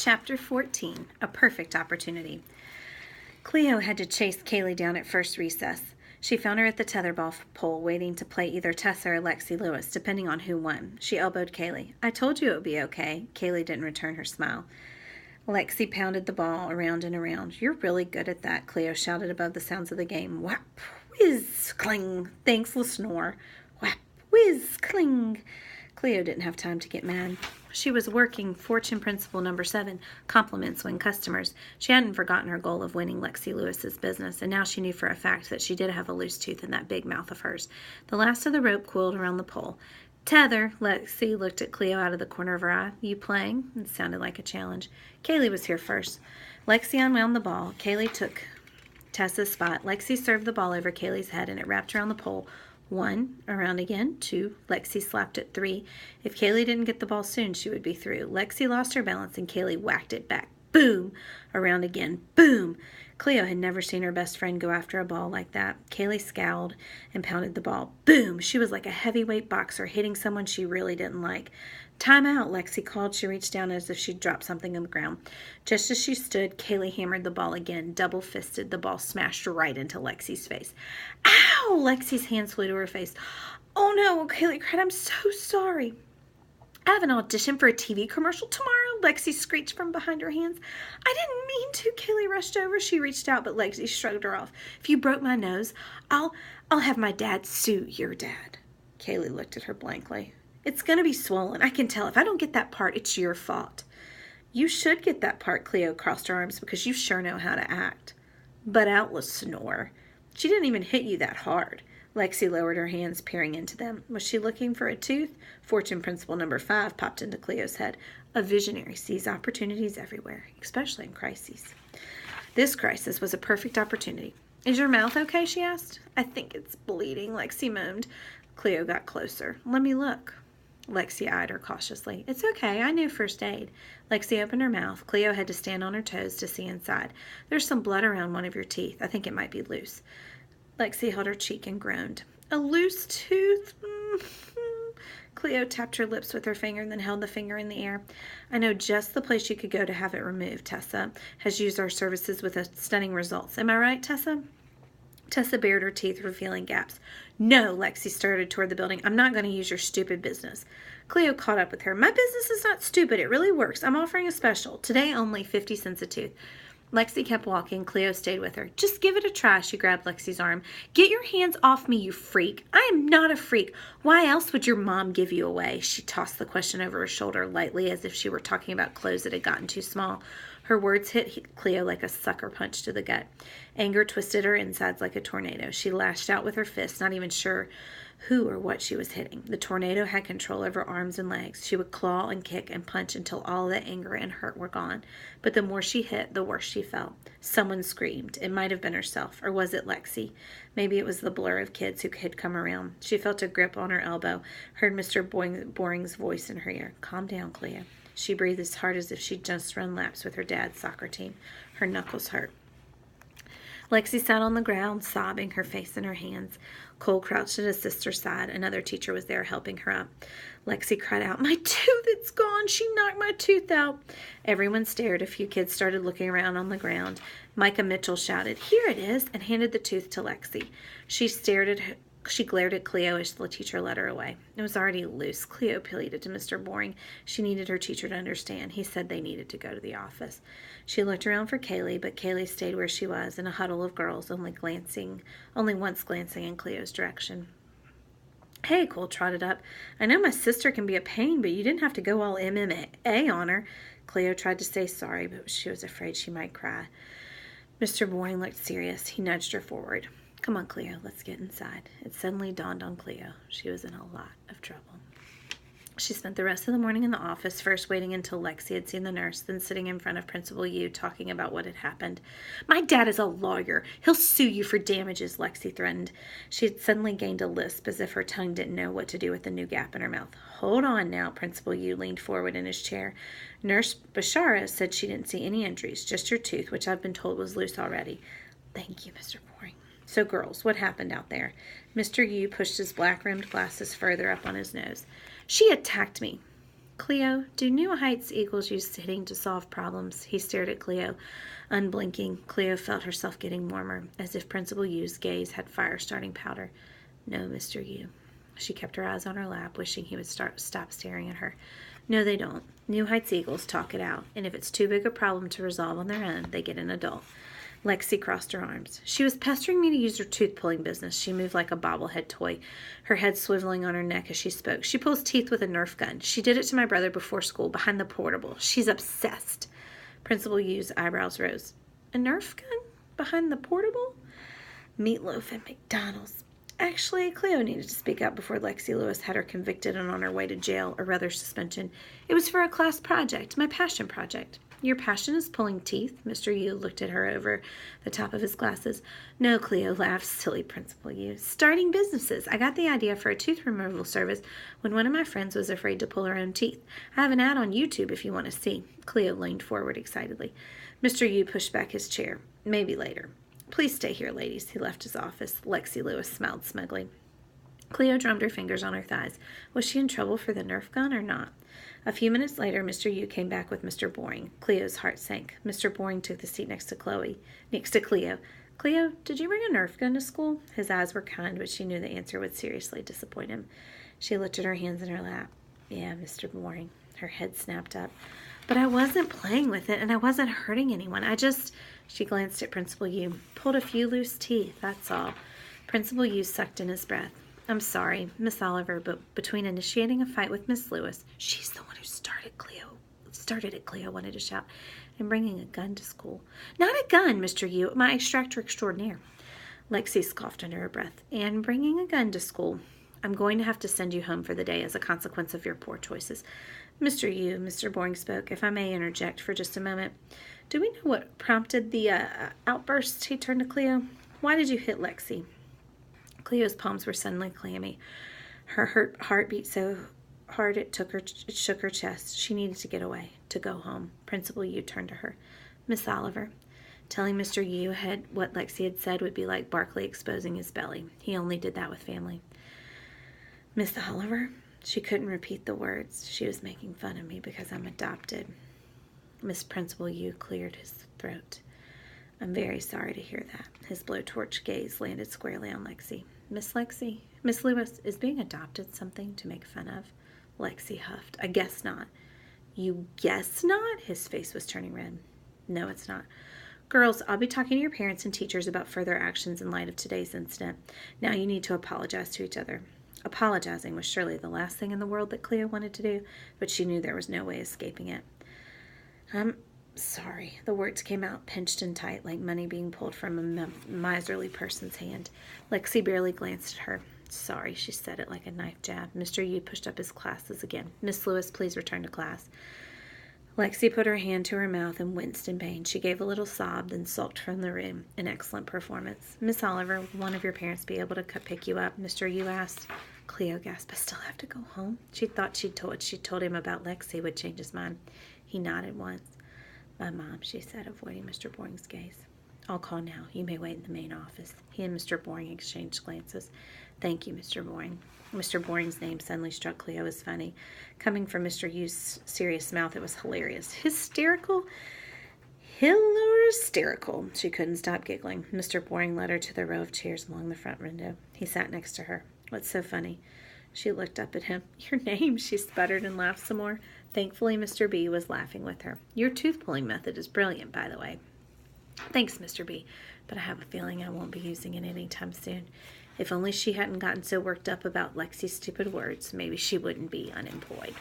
Chapter 14, A Perfect Opportunity. Cleo had to chase Kaylee down at first recess. She found her at the tetherball pole waiting to play either Tessa or Lexi Lewis, depending on who won. She elbowed Kaylee. "I told you it would be okay." Kaylee didn't return her smile. Lexi pounded the ball around and around. "You're really good at that," Cleo shouted above the sounds of the game. Whap, whiz, cling. Thanks, Lesnore. Whap, whiz, cling. Cleo didn't have time to get mad. She was working fortune principle number 7, compliments win customers. She hadn't forgotten her goal of winning Lexi Lewis's business, and now she knew for a fact that she did have a loose tooth in that big mouth of hers. The last of the rope coiled around the pole. "Tether," Lexi looked at Cleo out of the corner of her eye. "You playing?" It sounded like a challenge. Kaylee was here first. Lexi unwound the ball. Kaylee took Tessa's spot. Lexi served the ball over Kaylee's head, and it wrapped around the pole. 1, around again. 2, Lexi slapped it. 3. If Kaylee didn't get the ball soon, she would be through. Lexi lost her balance, and Kaylee whacked it back. Boom! Around again. Boom! Cleo had never seen her best friend go after a ball like that. Kaylee scowled and pounded the ball. Boom! She was like a heavyweight boxer hitting someone she really didn't like. "Time out," Lexi called. She reached down as if she'd dropped something on the ground. Just as she stood, Kaylee hammered the ball again. Double-fisted, the ball smashed right into Lexi's face. "Ow!" Lexi's hands flew to her face. "Oh no," Kaylee cried. "I'm so sorry." "I have an audition for a TV commercial tomorrow," Lexi screeched from behind her hands. "I didn't mean to." Kaylee rushed over. She reached out, but Lexi shrugged her off. "If you broke my nose, I'll have my dad sue your dad." Kaylee looked at her blankly. "It's going to be swollen. I can tell. If I don't get that part, it's your fault." "You should get that part," Cleo crossed her arms, "because you sure know how to act." "But Atlas snore. She didn't even hit you that hard." Lexi lowered her hands, peering into them. Was she looking for a tooth? Fortune principle number 5 popped into Cleo's head. A visionary sees opportunities everywhere, especially in crises. This crisis was a perfect opportunity. "Is your mouth okay?" she asked. "I think it's bleeding," Lexi moaned. Cleo got closer. "Let me look." Lexi eyed her cautiously. "It's okay. I knew first aid." Lexi opened her mouth. Cleo had to stand on her toes to see inside. "There's some blood around one of your teeth. I think it might be loose." Lexi held her cheek and groaned. "A loose tooth?" Cleo tapped her lips with her finger and then held the finger in the air. "I know just the place you could go to have it removed. Tessa has used our services with stunning results. Am I right, Tessa?" Tessa bared her teeth, revealing gaps. "No," Lexi started toward the building. "I'm not going to use your stupid business." Cleo caught up with her. "My business is not stupid. It really works. I'm offering a special. Today only 50 cents a tooth." Lexi kept walking. Cleo stayed with her. "Just give it a try," she grabbed Lexi's arm. "Get your hands off me, you freak." "I am not a freak. Why else would your mom give you away?" She tossed the question over her shoulder lightly as if she were talking about clothes that had gotten too small. Her words hit Cleo like a sucker punch to the gut. Anger twisted her insides like a tornado. She lashed out with her fists, not even sure who or what she was hitting. The tornado had control over arms and legs. She would claw and kick and punch until all the anger and hurt were gone. But the more she hit, the worse she felt. Someone screamed. It might have been herself, or was it Lexi? Maybe it was the blur of kids who had come around. She felt a grip on her elbow, heard Mr. Boring's voice in her ear. "Calm down, Cleo." She breathed as hard as if she'd just run laps with her dad's soccer team. Her knuckles hurt. Lexi sat on the ground, sobbing, her face in her hands. Cole crouched at his sister's side. Another teacher was there helping her up. Lexi cried out, "My tooth, it's gone. She knocked my tooth out." Everyone stared. A few kids started looking around on the ground. Micah Mitchell shouted, "Here it is," and handed the tooth to Lexi. She glared at Cleo as the teacher led her away. It was already loose. Cleo pleaded to Mr. Boring. She needed her teacher to understand. He said they needed to go to the office. She looked around for Kaylee, but Kaylee stayed where she was in a huddle of girls, only once glancing in Cleo's direction. "Hey," Cole trotted up. "I know my sister can be a pain, but you didn't have to go all MMA on her." Cleo tried to say sorry, but she was afraid she might cry. Mr. Boring looked serious. He nudged her forward. "Come on, Cleo, let's get inside." It suddenly dawned on Cleo. She was in a lot of trouble. She spent the rest of the morning in the office, first waiting until Lexi had seen the nurse, then sitting in front of Principal Yu talking about what had happened. "My dad is a lawyer. He'll sue you for damages," Lexi threatened. She had suddenly gained a lisp, as if her tongue didn't know what to do with the new gap in her mouth. "Hold on now," Principal Yu leaned forward in his chair. "Nurse Bashara said she didn't see any injuries, just your tooth, which I've been told was loose already." "Thank you, Mr. Boring." "So, girls, what happened out there?" Mr. Yu pushed his black-rimmed glasses further up on his nose. "She attacked me." Cleo, do New Heights Eagles use hitting to solve problems? He stared at Cleo, unblinking. Cleo felt herself getting warmer, as if Principal Yu's gaze had fire-starting powder. No, Mr. Yu. She kept her eyes on her lap, wishing he would stop staring at her. No, they don't. New Heights Eagles talk it out, and if it's too big a problem to resolve on their own, they get an adult. Lexi crossed her arms. She was pestering me to use her tooth-pulling business. She moved like a bobblehead toy, her head swiveling on her neck as she spoke. She pulls teeth with a Nerf gun. She did it to my brother before school, behind the portable. She's obsessed. Principal Yu's eyebrows rose. A Nerf gun? Behind the portable? Meatloaf at McDonald's. Actually, Cleo needed to speak up before Lexi Lewis had her convicted and on her way to jail, or rather suspension. It was for a class project, my passion project. Your passion is pulling teeth? Mr. Yu looked at her over the top of his glasses. No, Cleo laughed. Silly Principal Yu. Starting businesses. I got the idea for a tooth removal service when one of my friends was afraid to pull her own teeth. I have an ad on YouTube if you want to see. Cleo leaned forward excitedly. Mr. Yu pushed back his chair. Maybe later. Please stay here, ladies. He left his office. Lexi Lewis smiled smugly. Cleo drummed her fingers on her thighs. Was she in trouble for the Nerf gun or not? A few minutes later, Mr. Yu came back with Mr. Boring. Cleo's heart sank. Mr. Boring took the seat next to Cleo. Cleo, did you bring a Nerf gun to school? His eyes were kind, but she knew the answer would seriously disappoint him. She lifted her hands in her lap. Yeah, Mr. Boring. Her head snapped up. But I wasn't playing with it, and I wasn't hurting anyone. She glanced at Principal Yu. Pulled a few loose teeth, that's all. Principal Yu sucked in his breath. I'm sorry, Miss Oliver, but between initiating a fight with Miss Lewis, she's the one who started it, Cleo wanted to shout, and bringing a gun to school. Not a gun, Mr. Yu, my extractor extraordinaire. Lexi scoffed under her breath. And bringing a gun to school. I'm going to have to send you home for the day as a consequence of your poor choices. Mr. Yu, Mr. Boring spoke, if I may interject for just a moment. Do we know what prompted the outburst? He turned to Cleo. Why did you hit Lexi? Cleo's palms were suddenly clammy. Her heart beat so hard it shook her chest. She needed to get away, to go home. Principal Yu turned to her. Miss Oliver. Telling Mr. Yu what Lexi had said would be like Barkley exposing his belly. He only did that with family. Miss Oliver? She couldn't repeat the words. She was making fun of me because I'm adopted. Miss Principal Yu cleared his throat. I'm very sorry to hear that. His blowtorch gaze landed squarely on Lexi. Miss Lewis, is being adopted something to make fun of? Lexi huffed. I guess not. You guess not? His face was turning red. No, it's not. Girls, I'll be talking to your parents and teachers about further actions in light of today's incident. Now you need to apologize to each other. Apologizing was surely the last thing in the world that Cleo wanted to do, but she knew there was no way escaping it. I'm sorry. The words came out pinched and tight, like money being pulled from a miserly person's hand. Lexi barely glanced at her. Sorry, she said it like a knife jab. Mr. Yu pushed up his glasses again. Miss Lewis, please return to class. Lexi put her hand to her mouth and winced in pain. She gave a little sob, then sulked from the room. An excellent performance. Miss Oliver, will one of your parents be able to pick you up? Mr. Yu asked. Cleo gasped. I still have to go home? She thought she told him about Lexi would change his mind. He nodded once. My mom, she said, avoiding Mr. Boring's gaze. I'll call now. You may wait in the main office. He and Mr. Boring exchanged glances. Thank you, Mr. Boring. Mr. Boring's name suddenly struck Cleo as funny. Coming from Mr. Yu's serious mouth, it was hilarious. Hysterical? Hysterical. She couldn't stop giggling. Mr. Boring led her to the row of chairs along the front window. He sat next to her. What's so funny? She looked up at him. Your name, she sputtered and laughed some more. Thankfully, Mr. B was laughing with her. Your tooth-pulling method is brilliant, by the way. Thanks, Mr. B, but I have a feeling I won't be using it anytime soon. If only she hadn't gotten so worked up about Lexi's stupid words, maybe she wouldn't be unemployed.